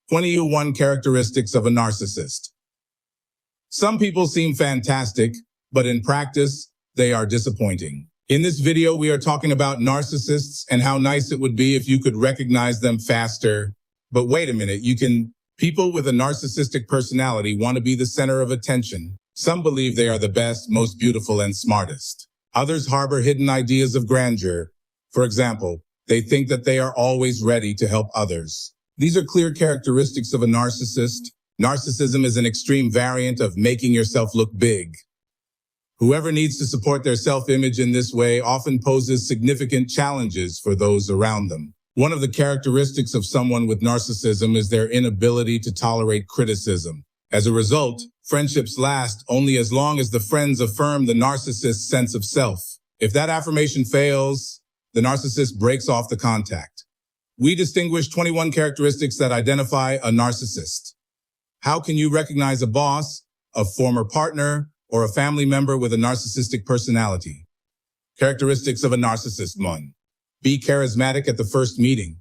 21 characteristics of a narcissist. Some people seem fantastic, but in practice, they are disappointing. In this video, we are talking about narcissists and how nice it would be if you could recognize them faster. But wait a minute, people with a narcissistic personality want to be the center of attention. Some believe they are the best, most beautiful, and smartest. Others harbor hidden ideas of grandeur. For example, they think that they are always ready to help others. These are clear characteristics of a narcissist. Narcissism is an extreme variant of making yourself look big. Whoever needs to support their self-image in this way often poses significant challenges for those around them. One of the characteristics of someone with narcissism is their inability to tolerate criticism. As a result, friendships last only as long as the friends affirm the narcissist's sense of self. If that affirmation fails, the narcissist breaks off the contact. We distinguish 21 characteristics that identify a narcissist. How can you recognize a boss, a former partner, or a family member with a narcissistic personality? Characteristics of a narcissist. 1. Be charismatic at the first meeting.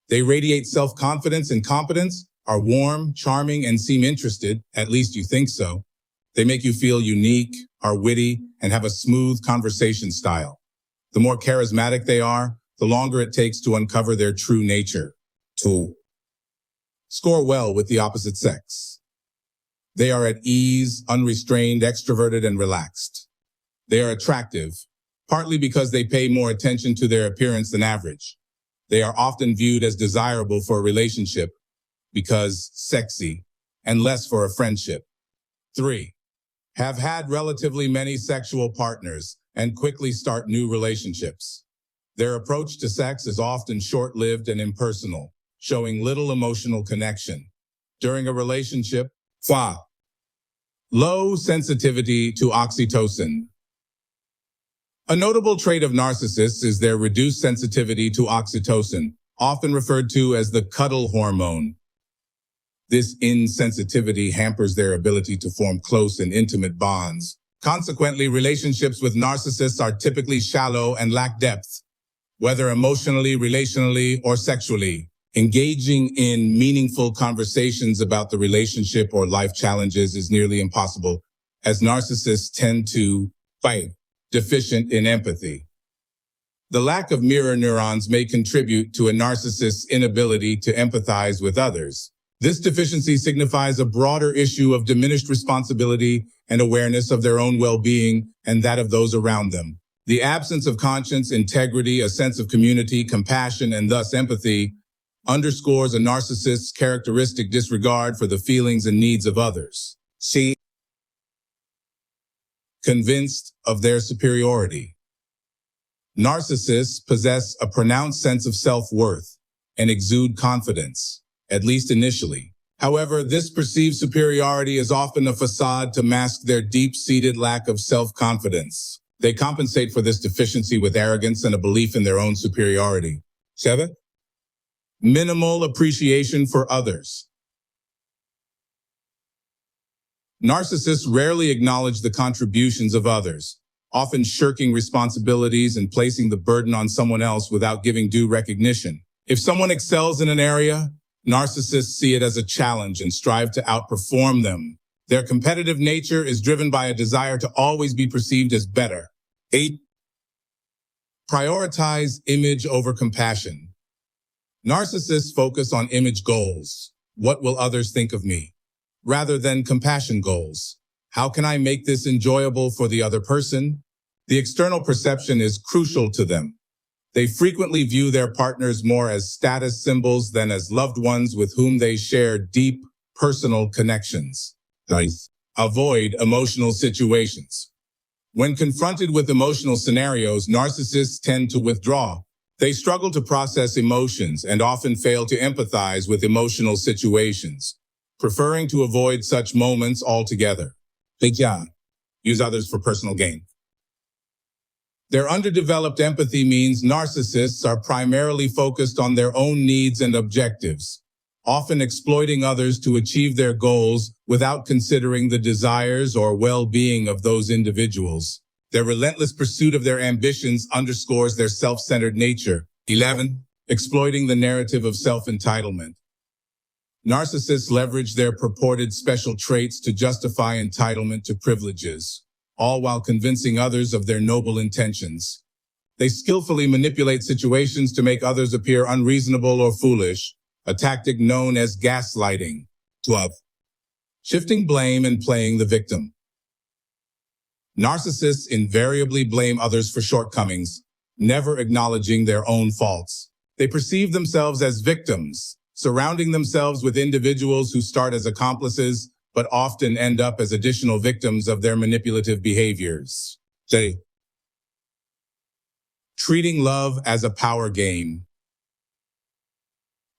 They radiate self-confidence and competence, are warm, charming, and seem interested, at least you think so. They make you feel unique, are witty, and have a smooth conversation style. The more charismatic they are, the longer it takes to uncover their true nature. 2. Score well with the opposite sex. They are at ease, unrestrained, extroverted, and relaxed. They are attractive, partly because they pay more attention to their appearance than average. They are often viewed as desirable for a relationship because sexy, and less for a friendship. 3. Have had relatively many sexual partners and quickly start new relationships. Their approach to sex is often short-lived and impersonal, showing little emotional connection. During a relationship, 5. Low sensitivity to oxytocin. A notable trait of narcissists is their reduced sensitivity to oxytocin, often referred to as the cuddle hormone. This insensitivity hampers their ability to form close and intimate bonds. Consequently, relationships with narcissists are typically shallow and lack depth, whether emotionally, relationally, or sexually. Engaging in meaningful conversations about the relationship or life challenges is nearly impossible, as narcissists tend to be deficient in empathy. The lack of mirror neurons may contribute to a narcissist's inability to empathize with others. This deficiency signifies a broader issue of diminished responsibility and awareness of their own well-being and that of those around them. The absence of conscience, integrity, a sense of community, compassion, and thus empathy underscores a narcissist's characteristic disregard for the feelings and needs of others. C. Convinced of their superiority. Narcissists possess a pronounced sense of self-worth and exude confidence, at least initially. However, this perceived superiority is often a facade to mask their deep-seated lack of self-confidence. They compensate for this deficiency with arrogance and a belief in their own superiority. 7. Minimal appreciation for others. Narcissists rarely acknowledge the contributions of others, often shirking responsibilities and placing the burden on someone else without giving due recognition. If someone excels in an area, narcissists see it as a challenge and strive to outperform them. Their competitive nature is driven by a desire to always be perceived as better. 8. Prioritize image over compassion. Narcissists focus on image goals. What will others think of me? Rather than compassion goals. How can I make this enjoyable for the other person? The external perception is crucial to them. They frequently view their partners more as status symbols than as loved ones with whom they share deep, personal connections. Avoid emotional situations. When confronted with emotional scenarios, narcissists tend to withdraw. They struggle to process emotions and often fail to empathize with emotional situations, preferring to avoid such moments altogether. Use others for personal gain. Their underdeveloped empathy means narcissists are primarily focused on their own needs and objectives, often exploiting others to achieve their goals without considering the desires or well-being of those individuals. Their relentless pursuit of their ambitions underscores their self-centered nature. 11. Exploiting the narrative of self-entitlement. Narcissists leverage their purported special traits to justify entitlement to privileges, all while convincing others of their noble intentions. They skillfully manipulate situations to make others appear unreasonable or foolish, a tactic known as gaslighting. 12. Shifting blame and playing the victim. Narcissists invariably blame others for shortcomings, never acknowledging their own faults. They perceive themselves as victims, surrounding themselves with individuals who start as accomplices, but often end up as additional victims of their manipulative behaviors. Treating love as a power game.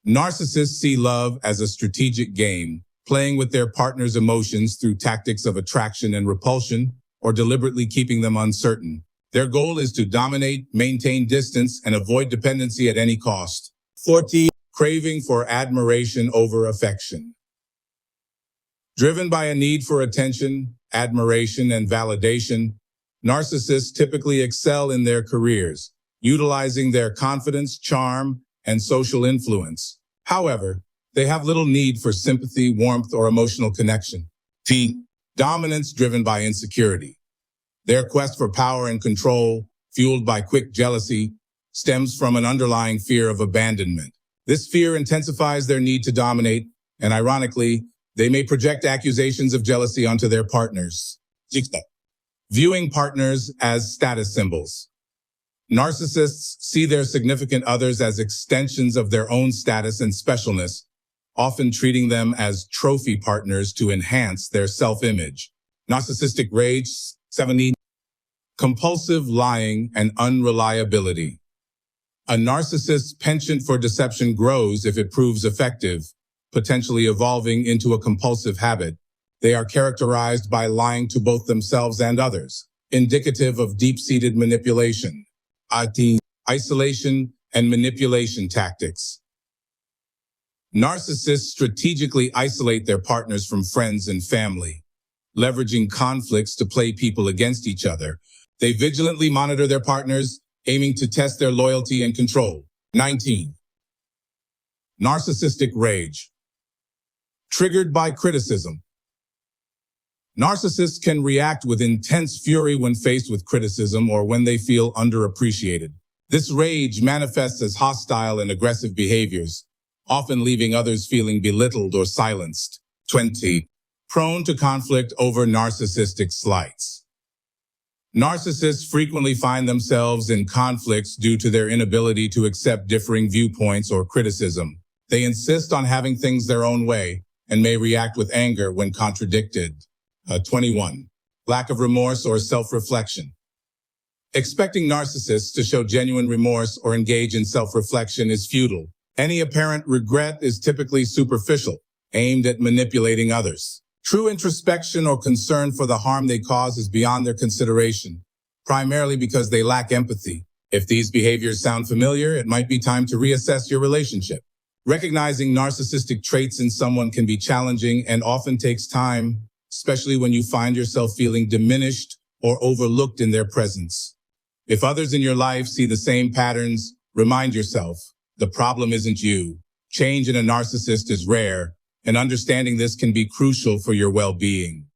Narcissists see love as a strategic game, playing with their partner's emotions through tactics of attraction and repulsion, or deliberately keeping them uncertain. Their goal is to dominate, maintain distance, and avoid dependency at any cost. 14. Craving for admiration over affection. Driven by a need for attention, admiration, and validation, narcissists typically excel in their careers, utilizing their confidence, charm, and social influence. However, they have little need for sympathy, warmth, or emotional connection. Dominance driven by insecurity. Their quest for power and control, fueled by quick jealousy, stems from an underlying fear of abandonment. This fear intensifies their need to dominate, and ironically, they may project accusations of jealousy onto their partners. Viewing partners as status symbols. Narcissists see their significant others as extensions of their own status and specialness, often treating them as trophy partners to enhance their self-image. Narcissistic rage. 17. Compulsive lying and unreliability. A narcissist's penchant for deception grows if it proves effective, potentially evolving into a compulsive habit. They are characterized by lying to both themselves and others, indicative of deep-seated manipulation. Isolation and manipulation tactics. Narcissists strategically isolate their partners from friends and family, leveraging conflicts to play people against each other. They vigilantly monitor their partners, aiming to test their loyalty and control. 19. Narcissistic rage. Triggered by criticism. Narcissists can react with intense fury when faced with criticism or when they feel underappreciated. This rage manifests as hostile and aggressive behaviors, often leaving others feeling belittled or silenced. 20. Prone to conflict over narcissistic slights. Narcissists frequently find themselves in conflicts due to their inability to accept differing viewpoints or criticism. They insist on having things their own way and may react with anger when contradicted. 21. Lack of remorse or self-reflection. Expecting narcissists to show genuine remorse or engage in self-reflection is futile. Any apparent regret is typically superficial, aimed at manipulating others. True introspection or concern for the harm they cause is beyond their consideration, primarily because they lack empathy. If these behaviors sound familiar, it might be time to reassess your relationship. Recognizing narcissistic traits in someone can be challenging and often takes time, especially when you find yourself feeling diminished or overlooked in their presence. If others in your life see the same patterns, remind yourself, the problem isn't you. Change in a narcissist is rare, and understanding this can be crucial for your well-being.